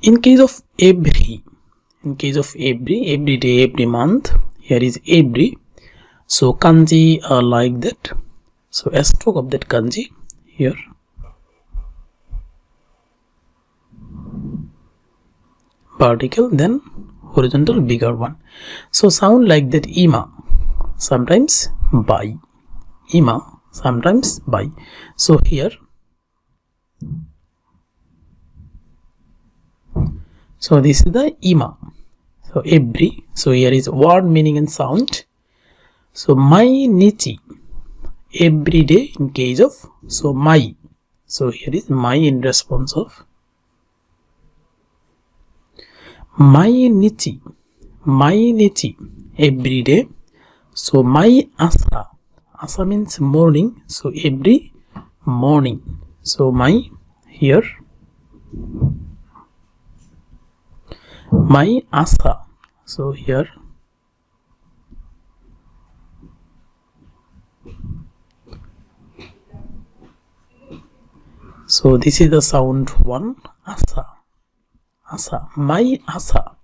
In case of every day, every month, here is every. So kanji are like that. So a stroke of that kanji here. Vertical, then horizontal, bigger one. So sound like that ima, sometimes by. Ima, sometimes by. So here, so this is the ima. So every. So here is word meaning and sound. So mainichi, every day in case of. So mai. So here is mai in response of. Mainichi, every day. So mai asa. Asa means morning. So every morning. So mai here. Mai asa. So here. So this is the sound one. Asa. Asa. Mai asa.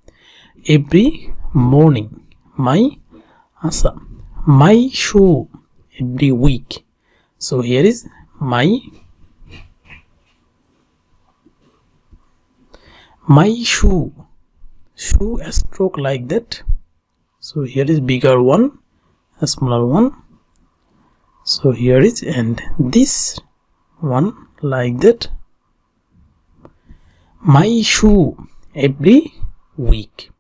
Every morning. Mai asa. Mai shu. Every week. So here is mai shu. Shu, a stroke like that. So here is bigger one, a smaller one. So here is, and this one like that. My shoe, every week.